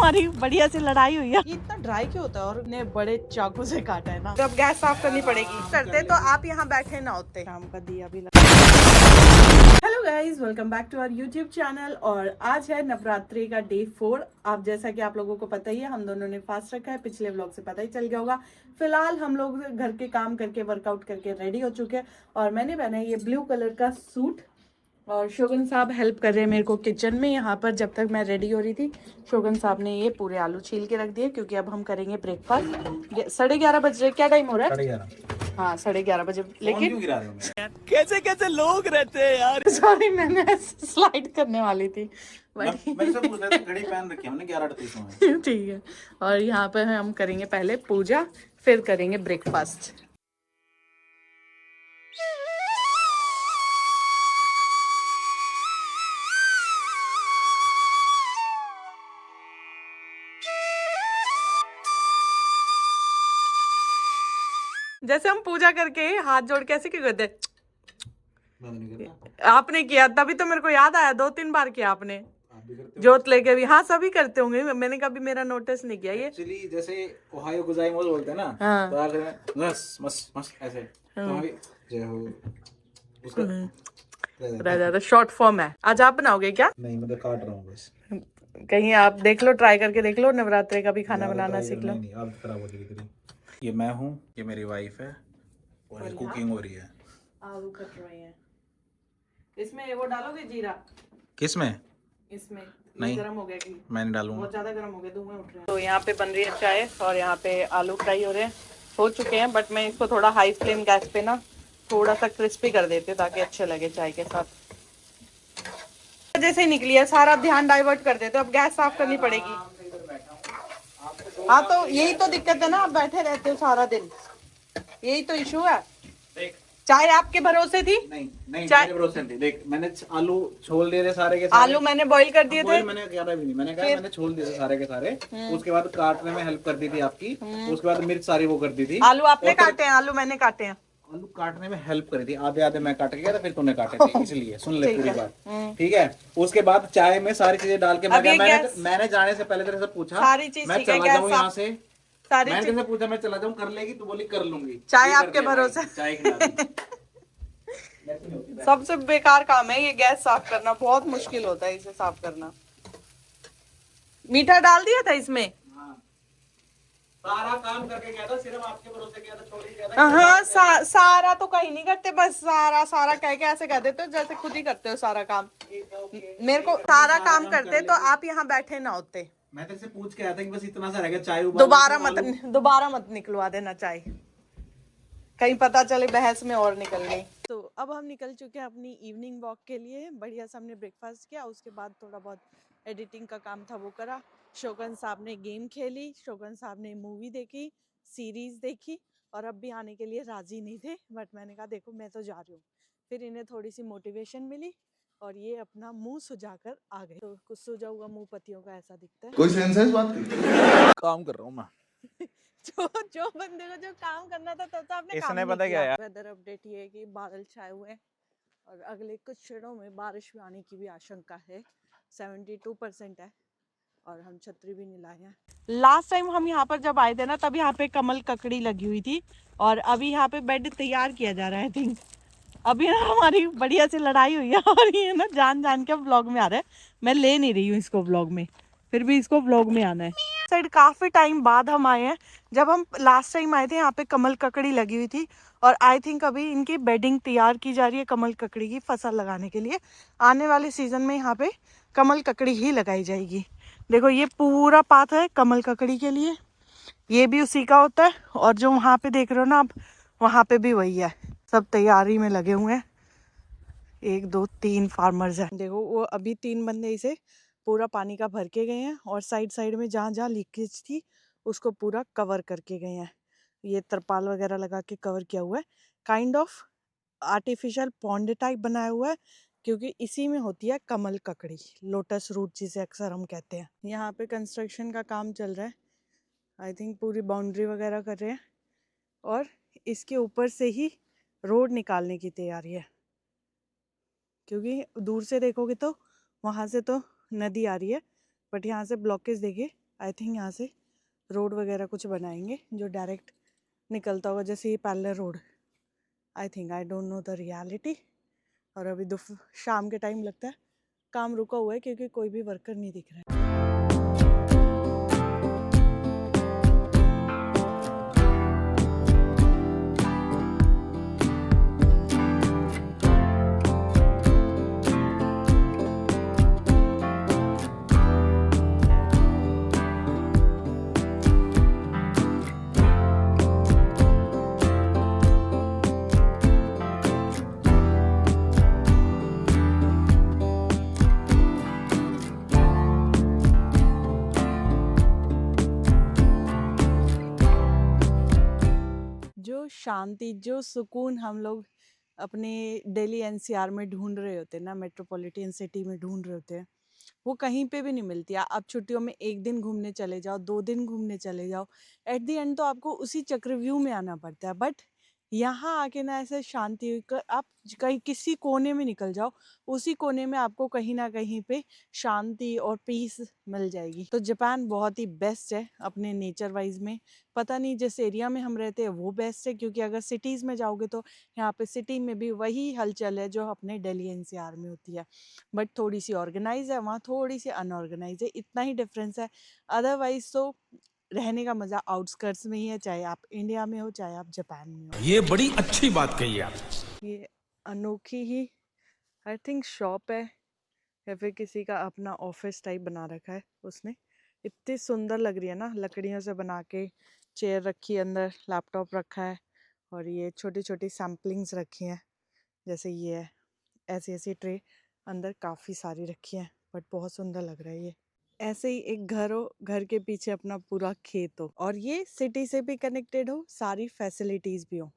हमारी बढ़िया से लड़ाई हुई है। इतना ड्राई क्यों होता है और ने बड़े चाकू से काटा है ना, तो अब गैस साफ करनी पड़ेगी। करते तो आप यहाँ बैठे ना होते। शाम का दिया भी hello guys, welcome back to our YouTube channel. और आज है नवरात्रि का डे 4। आप जैसा कि आप लोगों को पता ही है, हम दोनों ने फास्ट रखा है, पिछले व्लॉग से पता ही चल गया होगा। फिलहाल हम लोग घर के काम करके वर्कआउट करके रेडी हो चुके हैं और मैंने पहना है ये ब्लू कलर का सूट। और शोगन साहब हेल्प कर रहे हैं मेरे को किचन में। यहाँ पर जब तक मैं रेडी हो रही थी, शोगन साहब ने ये पूरे आलू छील के रख दिए, क्योंकि अब हम करेंगे ब्रेकफास्ट। 11:30 बज रहे, क्या टाइम हो रहा है? हाँ, 11:30 बजे। लेकिन कैसे कैसे लोग रहते हैं यार। सॉरी, मैंने स्लाइड करने वाली थी। मैं से पूछ रहा था, घड़ी पहन रखी है मैंने 11:38 में। ठीक है। और यहाँ पे हम करेंगे पहले पूजा, फिर करेंगे ब्रेकफास्ट। जैसे हम पूजा करके हाथ जोड़ के ऐसे क्यों करते? आपने किया तभी तो मेरे को याद आया, 2-3 बार किया आपने। जोत लेके भी, हाँ सभी करते होंगे, मैंने कभी मेरा नोटिस नहीं किया। ये एक्चुअली जैसे ओहायो गोजाइमोस बोलते हैं ना, हाँ। तो आखिर में मस मस मस ऐसे, तो हम भी जय हो उसका रह जाता, शॉर्ट फॉर्म है। आज आप बनाओगे क्या? नहीं, मैं तो काट रहा हूँ बस। कहीं आप देख लो, ट्राई करके देख लो, नवरात्रि का भी खाना बनाना सीख लो। नहीं, आदत खराब हो जाएगी तेरी। ये मैं हूँ, ये मेरी वाइफ है और ये कुकिंग हो रही है। आलू कट रहे हैं। इसमें वो डालोगे जीरा? किस में? इसमें नहीं, गरम हो गया कि मैंने डालूंगा। बहुत ज्यादा गरम हो गया, धुआं उठ रहे हैं। तो यहाँ पे बन रही है चाय और यहाँ पे आलू फ्राई हो रहे हैं, हो चुके हैं। बट मैं इसको थोड़ा हाई फ्लेम गैस पे ना थोड़ा सा क्रिस्पी कर देती हूँ, ताकि अच्छे लगे चाय के साथ। जैसे ही निकली है, सारा ध्यान डाइवर्ट कर देते हो। अब गैस साफ करनी पड़ेगी। हाँ, तो यही तो दिक्कत है ना, आप बैठे रहते हो सारा दिन, यही तो इशू है। चाय आपके भरोसे थी? नहीं नहीं, मेरे भरोसे नहीं। देख, मैंने आलू छोल दिए थे सारे के सारे। आलू मैंने बॉईल कर दिए थे। मैंने क्या भी नहीं, मैंने कहा मैंने छोल दिए थे सारे के सारे। उसके बाद काटने में हेल्प कर दी थी आपकी। उसके बाद मिर्च सारी वो कर दी थी। आलू आपने काटे हैं? आलू मैंने काटे हैं। आलू काटने में हेल्प करी थी, आधे आधे मैं काट के गया था, फिर तूने काटे थे, इसलिए सुन ले पूरी बात, ठीक है। उसके बाद चाय में सारी चीजें डाल के मैंने जाने से पहले तेरे से पूछा सारी चीज मैं चला जाऊँ यहाँ से, सारी मैंने तेरे से पूछा मैं चला जाऊँ, कर लेगी? तू बोली कर लूंगी। चाय आपके भरोसे। चाय खिला सबसे बेकार काम है ये गैस साफ करना, बहुत मुश्किल होता है इसे साफ करना। मीठा डाल दिया था इसमें? सारा काम करके गया था, सिर्फ आपके भरोसे गया था, छोड़ ही गया था। हाँ, सारा तो कहीं नहीं करते, बस सारा कह के ऐसे कह देते हो जैसे खुद ही करते हो सारा काम। मेरे को सारा काम करते तो आप यहाँ बैठे ना होते। मैं तेरे से पूछ के आया था कि बस इतना सा रह गया, चाय दोबारा मत निकलवा देना चाय, कहीं पता चले बहस में और निकल गई। तो अब हम निकल चुके हैं अपनी इवनिंग वॉक के लिए। बढ़िया से हमने ब्रेकफास्ट किया, उसके बाद थोड़ा बहुत एडिटिंग का काम था वो करा। शोगन साहब ने गेम खेली, शोगन साहब ने मूवी देखी, सीरीज देखी, और अब भी आने के लिए राजी नहीं थे। बट मैंने कहा देखो मैं तो जा रही हूँ। फिर इन्हें थोड़ी सी मोटिवेशन मिली और ये अपना मुंह सुझाकर आ गए। तो कुछ सूझा हुआ मुंह पतियों का ऐसा दिखता है। कोई सेंस है इस बात की? काम कर रहा हूँ मैं। जो बंदे को जो काम करना था तब तो आपने इसने पता क्या है? वेदर अपडेट ये है कि बादल छाए हुए हैं और अगले कुछ क्षणों में बारिश भी आने की भी आशंका है। 72% है और हम छतरी भी नहीं लाए हैं। लास्ट टाइम हम यहाँ पर जब आए थे ना, तब यहाँ पे कमल ककड़ी लगी हुई थी और अभी यहाँ पे बेड तैयार किया जा रहा है। आई थिंक अभी ना हमारी बढ़िया सी लड़ाई हुई है और ये ना जान जान के व्लॉग में आ रहा है। मैं ले नहीं रही हूँ इसको व्लॉग में, फिर भी इसको व्लॉग में आना है। साइड काफी टाइम बाद हम आए हैं। जब हम लास्ट टाइम आए थे यहाँ पे कमल ककड़ी लगी हुई थी और आई थिंक अभी इनकी बेडिंग तैयार की जा रही है कमल ककड़ी की फसल लगाने के लिए। आने वाले सीजन में यहाँ पे कमल ककड़ी ही लगाई जाएगी। देखो ये पूरा पाथ है कमल ककड़ी के लिए, ये भी उसी का होता है। और जो वहाँ पे देख रहे हो ना आप, वहाँ पे भी वही है। सब तैयारी में लगे हुए हैं। 1 2 3 फार्मर्स हैं। देखो वो अभी 3 बंदे इसे पूरा पानी का भर के गए हैं और साइड साइड में जहाँ जहाँ लीकेज थी उसको पूरा कवर करके गए हैं। ये तरपाल वगैरह लगा के कवर किया हुआ है। Kind of artificial pond type बनाया हुआ है, क्योंकि इसी में होती है कमल ककड़ी, लोटस रूट जिसे अक्सर हम कहते हैं। यहाँ पे कंस्ट्रक्शन का काम चल रहा है। आई थिंक पूरी बाउंड्री वगैरह कर रहे हैं और इसके ऊपर से ही रोड निकालने की तैयारी है, क्योंकि दूर से देखोगे तो वहाँ से तो नदी आ रही है, बट यहाँ से ब्लॉकेज देखिए आई थिंक यहाँ से रोड वगैरह कुछ बनाएंगे जो डायरेक्ट निकलता होगा, जैसे ये parallel road. I think, I don't know the reality. और अभी शाम के टाइम लगता है काम रुका हुआ है क्योंकि कोई भी वर्कर नहीं दिख रहा है। जो शांति, जो सुकून हम लोग अपने दिल्ली एनसीआर में ढूंढ रहे होते हैं ना, मेट्रोपॉलिटन सिटी में ढूंढ रहे होते हैं, वो कहीं पे भी नहीं मिलती। आप छुट्टियों में 1 दिन घूमने चले जाओ, 2 दिन घूमने चले जाओ, एट द एंड तो आपको उसी चक्रव्यूह में आना पड़ता है। बट यहाँ आके ना ऐसे शांति आप कहीं किसी कोने में निकल जाओ, उसी कोने में आपको कहीं ना कहीं पे शांति और पीस मिल जाएगी। तो जापान बहुत ही बेस्ट है अपने नेचर वाइज में। पता नहीं जिस एरिया में हम रहते हैं वो बेस्ट है, क्योंकि अगर सिटीज़ में जाओगे तो यहाँ पे सिटी में भी वही हलचल है जो अपने दिल्ली एनसीआर में होती है, बट थोड़ी सी ऑर्गेनाइज है, वहाँ थोड़ी सी अनऑर्गेनाइज है, इतना ही डिफरेंस है। अदरवाइज तो रहने का मज़ा आउटस्कर्ट्स में ही है, चाहे आप इंडिया में हो चाहे आप जापान में हो। ये बड़ी अच्छी बात कही आप। ये अनोखी ही आई थिंक शॉप है या फिर किसी का अपना ऑफिस टाइप बना रखा है उसने। इतनी सुंदर लग रही है ना, लकड़ियों से बना के चेयर रखी है, अंदर लैपटॉप रखा है और ये छोटी छोटी सैम्पलिंग्स रखी हैं, जैसे ये है, ऐसी ऐसी ट्रे अंदर काफ़ी सारी रखी हैं, बट बहुत सुंदर लग रहा है ये। ऐसे ही एक घर हो, घर के पीछे अपना पूरा खेत हो और ये सिटी से भी कनेक्टेड हो, सारी फैसिलिटीज़ भी हो,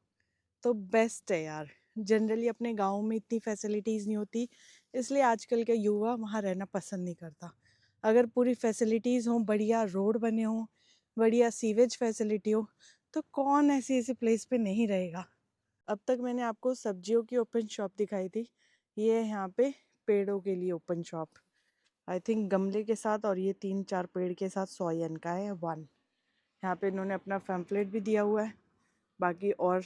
तो बेस्ट है यार। जनरली अपने गाँव में इतनी फैसिलिटीज़ नहीं होती, इसलिए आजकल के युवा वहाँ रहना पसंद नहीं करता। अगर पूरी फैसिलिटीज़ हों, बढ़िया रोड बने हों, बढ़िया सीवेज फैसिलिटी हो, तो कौन ऐसी ऐसी प्लेस पे नहीं रहेगा। अब तक मैंने आपको सब्जियों की ओपन शॉप दिखाई थी, ये है यहाँ पे पेड़ों के लिए ओपन शॉप। आई थिंक गमले के साथ और ये 3-4 पेड़ के साथ 100 येन का है 1। यहाँ पे इन्होंने अपना पैम्फलेट भी दिया हुआ है, बाकी और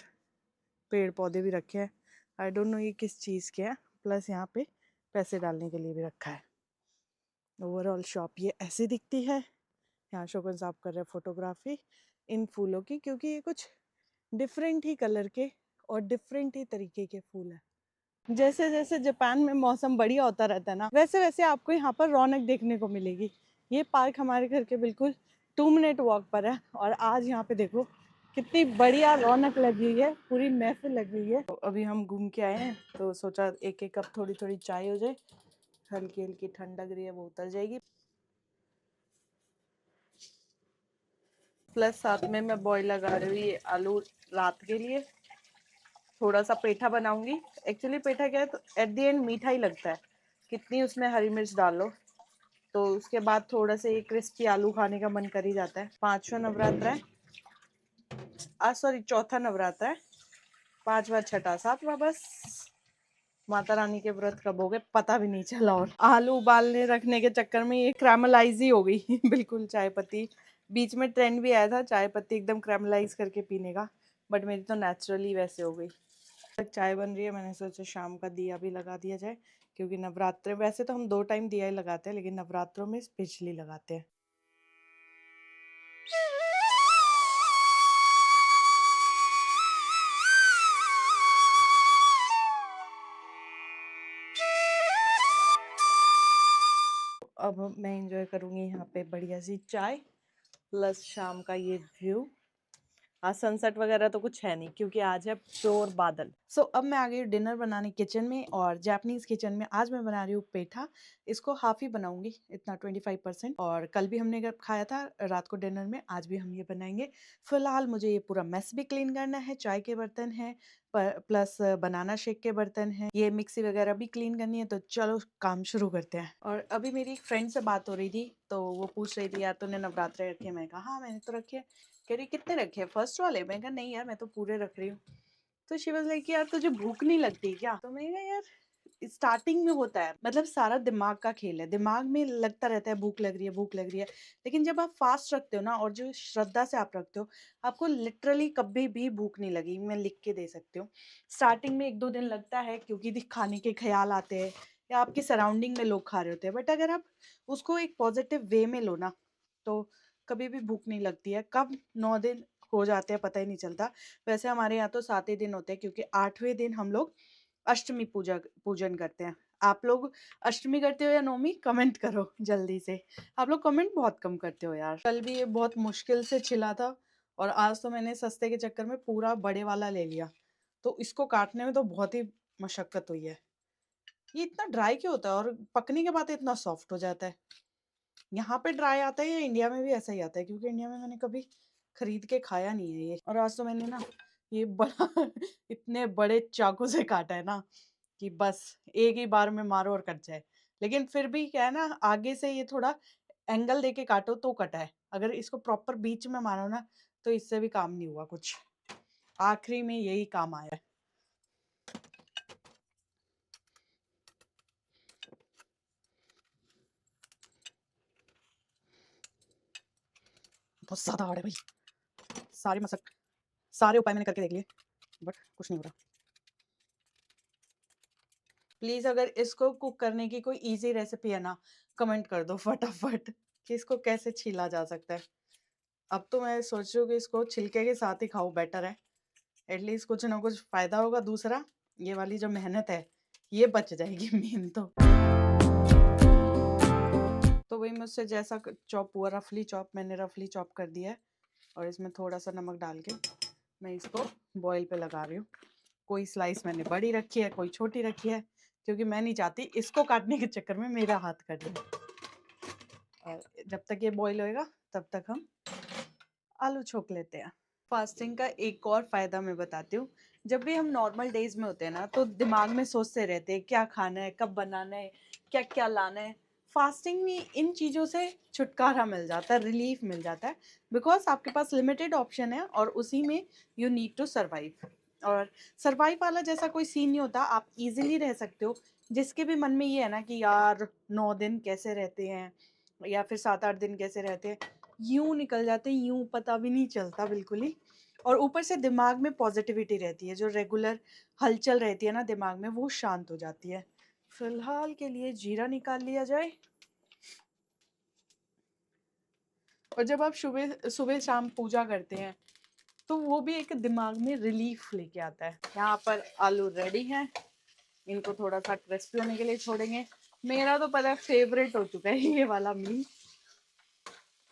पेड़ पौधे भी रखे हैं। आई डोंट नो ये किस चीज़ के हैं, प्लस यहाँ पे पैसे डालने के लिए भी रखा है। ओवरऑल शॉप ये ऐसी दिखती है। यहाँ शोकन साहब कर रहे हैं फोटोग्राफी इन फूलों की, क्योंकि ये कुछ डिफरेंट ही कलर के और डिफरेंट ही तरीके के फूल हैं। जैसे जैसे जापान में मौसम बढ़िया होता रहता है ना, वैसे वैसे आपको यहाँ पर रौनक देखने को मिलेगी। ये पार्क हमारे घर के बिल्कुल 2 मिनट वॉक पर है और आज यहाँ पे देखो कितनी बढ़िया रौनक लगी हुई है, पूरी महफिल लगी हुई है। तो अभी हम घूम के आए हैं तो सोचा एक एक कप थोड़ी थोड़ी चाय हो जाए, हल्की हल्की ठंड लग रही है वो उतर जाएगी। प्लस साथ में मैं बॉईल लगा रही हूँ ये आलू रात के लिए। थोड़ा सा पेठा बनाऊंगी। एक्चुअली पेठा क्या है, तो एट द एंड मीठा ही लगता है, कितनी उसमें हरी मिर्च डाल लो, तो उसके बाद थोड़ा से क्रिस्पी आलू खाने का मन कर ही जाता है। 5वां नवरात्र है, सॉरी 4था नवरात्र है, 5वां 6ठा 7वां, बस माता रानी के व्रत कब हो गए पता भी नहीं चला। और आलू उबालने रखने के चक्कर में ये क्रैमलाइज ही हो गई बिल्कुल चाय पत्ती। बीच में ट्रेंड भी आया था चाय पत्ती एकदम क्रैमलाइज करके पीने का, बट मेरी तो नेचुरली वैसे हो गई। चाय बन रही है, मैंने सोचा शाम का दिया भी लगा दिया जाए, क्योंकि नवरात्र, वैसे तो हम 2 टाइम दिया ही लगाते हैं लेकिन नवरात्रों में स्पेशली लगाते हैं। अब मैं एंजॉय करूंगी यहाँ पे बढ़िया सी चाय प्लस शाम का ये व्यू। आज सनसेट वगैरह तो कुछ है नहीं क्योंकि आज है प्योर बादल। सो अब मैं आ गई डिनर बनाने किचन में, और जापानीज किचन में आज मैं बना रही हूँ पेठा। इसको हाफ ही बनाऊंगी, इतना 25%। और कल भी हमने खाया था रात को डिनर में, आज भी हम ये बनाएंगे। फिलहाल मुझे ये पूरा मेस भी क्लीन करना है, चाय के बर्तन है प्लस बनाना शेक के बर्तन है, ये मिक्सी वगैरह भी क्लीन करनी है। तो चलो काम शुरू करते हैं। और अभी मेरी एक फ्रेंड से बात हो रही थी तो वो पूछ रही थी यार तूने नवरात्रे रखे? मैं कहा हाँ मैंने तो रखे। कह रही कितने रखे हैं, फर्स्ट वाले? मैं कहा नहीं यार मैं तो पूरे रख रही हूँ। तो शी वाज लाइक यार तुझे भूख नहीं लगती क्या? तो मैं कहा यार स्टार्टिंग में होता है, मतलब सारा दिमाग का खेल है, दिमाग में लगता रहता है भूख लग रही है, भूख लग रही है। लेकिन जब आप फास्ट रखते हो ना और जो श्रद्धा से आप रखते हो, आपको लिटरली कभी भी भूख नहीं लगेगी। मैं लिख के दे सकती हूँ। स्टार्टिंग में 1-2 दिन लगता है क्योंकि खाने के ख्याल आते हैं या आपकी सराउंडिंग में लोग खा रहे होते हैं, बट अगर आप उसको एक पॉजिटिव वे में लो ना, तो कभी भी भूख नहीं लगती है। कब 9 दिन हो जाते हैं पता ही नहीं चलता। वैसे हमारे यहाँ तो 7 ही दिन होते हैं, क्योंकि 8वें दिन हम लोग अष्टमी पूजन करते हैं। आप लोग अष्टमी करते हो या नवमी? कमेंट करो जल्दी से। आप लोग कमेंट बहुत कम करते हो यार। कल भी ये बहुत मुश्किल से छिला था और आज तो मैंने सस्ते के चक्कर में पूरा बड़े वाला ले लिया, तो इसको काटने में तो बहुत ही मशक्कत हुई है। ये इतना ड्राई क्यों होता है और पकने के बाद इतना सॉफ्ट हो जाता है? यहाँ पे ड्राई आता है या इंडिया में भी ऐसा ही आता है? क्योंकि इंडिया में मैंने कभी खरीद के खाया नहीं है ये। और आज तो मैंने ना ये बड़ा इतने बड़े चाकू से काटा है ना कि बस एक ही बार में मारो और कट जाए। लेकिन फिर भी क्या है ना, आगे से ये थोड़ा एंगल देके काटो तो कटा है। अगर इसको प्रॉपर बीच में मारो ना तो इससे भी काम नहीं हुआ कुछ। आखिरी में यही काम आया है। बहुत ज्यादा हार्ड है भाई। सारे उपाय मैंने करके देख लिए बट कुछ नहीं हो रहा। प्लीज अगर इसको कुक करने की कोई इजी रेसिपी है ना, कमेंट कर दो फटाफट कि इसको कैसे छीला जा सकता है। अब तो मैं सोच रही हूँ कि इसको छिलके के साथ ही खाऊं, बेटर है। एटलीस्ट कुछ ना कुछ फायदा होगा। दूसरा ये वाली जो मेहनत है ये बच जाएगी मेन तो वही मुझसे जैसा चॉप हुआ, रफली चॉप, मैंने रफली चॉप कर दिया है और इसमें थोड़ा सा नमक डाल के मैं इसको बॉईल पे लगा रही हूँ। कोई स्लाइस मैंने बड़ी रखी है, कोई छोटी रखी है, क्योंकि मैं नहीं चाहती इसको काटने के चक्कर में मेरा हाथ कट जाए। और जब तक ये बॉईल होएगा तब तक हम आलू छोक लेते हैं। फास्टिंग का एक और फायदा मैं बताती हूँ। जब भी हम नॉर्मल डेज में होते हैं ना, तो दिमाग में सोचते रहते हैं क्या खाना है, कब बनाना है, क्या क्या लाना है। फास्टिंग में इन चीज़ों से छुटकारा मिल जाता है, रिलीफ मिल जाता है, बिकॉज आपके पास लिमिटेड ऑप्शन है और उसी में यू नीड टू सर्वाइव। और सर्वाइव वाला जैसा कोई सीन नहीं होता, आप इजीली रह सकते हो। जिसके भी मन में ये है ना कि यार 9 दिन कैसे रहते हैं या फिर 7-8 दिन कैसे रहते हैं, यूं निकल जाते हैं, यूं पता भी नहीं चलता बिल्कुल ही। और ऊपर से दिमाग में पॉजिटिविटी रहती है, जो रेगुलर हलचल रहती है ना दिमाग में, वो शांत हो जाती है। फिलहाल के लिए जीरा निकाल लिया जाए। और जब आप सुबह सुबह शाम पूजा करते हैं तो वो भी एक दिमाग में रिलीफ लेके आता है। यहाँ पर आलू रेडी हैं, इनको थोड़ा सा क्रिस्पी होने के लिए छोड़ेंगे। मेरा तो पता है फेवरेट हो चुका है ये वाला मील,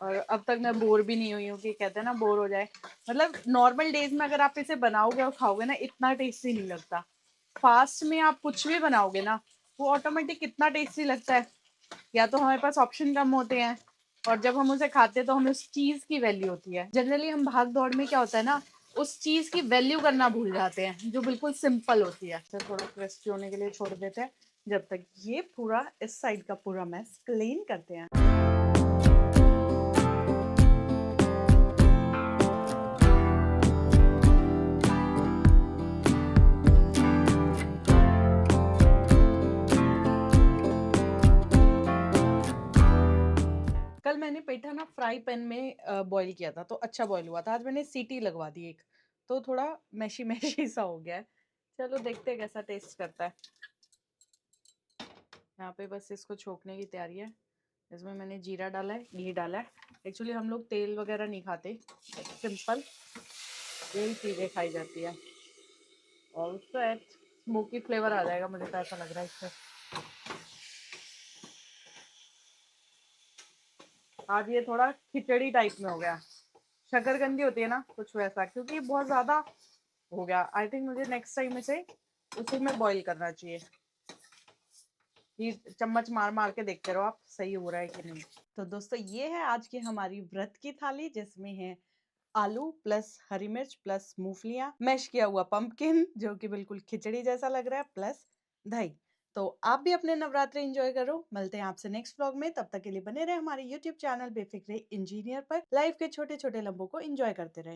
और अब तक मैं बोर भी नहीं हुई हूँ। कि कहते हैं ना बोर हो जाए, मतलब नॉर्मल डेज में अगर आप इसे बनाओगे और खाओगे ना, इतना टेस्टी नहीं लगता। फास्ट में आप कुछ भी बनाओगे ना, वो ऑटोमेटिक कितना टेस्टी लगता है। या तो हमारे पास ऑप्शन कम होते हैं और जब हम उसे खाते हैं तो हमें उस चीज की वैल्यू होती है। जनरली हम भाग दौड़ में क्या होता है ना, उस चीज की वैल्यू करना भूल जाते हैं जो बिल्कुल सिंपल होती है। तो थोड़ा क्रिस्पी होने के लिए छोड़ देते हैं जब तक ये पूरा इस साइड का पूरा मैस क्लीन करते हैं। कल मैंने पेठा ना फ्राई पैन में बॉईल किया था तो अच्छा बॉईल हुआ था। आज मैंने सीटी लगवा दी एक, तो थोड़ा मैशी मैशी सा हो गया है। चलो देखते हैं कैसा टेस्ट करता है। यहाँ पे बस इसको छोकने की तैयारी है। इसमें मैंने जीरा डाला है, घी डाला है। एक्चुअली हम लोग तेल वगैरह नहीं खाते, सिंपल यही चीज़ें खाई जाती है। और उससे स्मोकी फ्लेवर आ जाएगा, मुझे तो ऐसा लग रहा है इससे। आज ये थोड़ा खिचड़ी टाइप में हो गया, शकरकंदी होती है ना, कुछ वैसा, क्योंकि बहुत ज़्यादा हो गया। आई थिंक मुझे नेक्स्ट टाइम इसे उसी में बॉईल करना चाहिए। ये चम्मच मार मार के देखते रहो आप सही हो रहा है कि नहीं। तो दोस्तों ये है आज की हमारी व्रत की थाली, जिसमें है आलू प्लस हरी मिर्च प्लस मूंगफलियां, मैश किया हुआ पंपकिन जो कि बिल्कुल खिचड़ी जैसा लग रहा है, प्लस दही। तो आप भी अपने नवरात्रि एंजॉय करो। मिलते हैं आपसे नेक्स्ट व्लॉग में, तब तक के लिए बने रहे हमारे यूट्यूब चैनल बेफिक्रे इंजीनियर पर। लाइफ के छोटे छोटे लम्हों को एंजॉय करते रहे।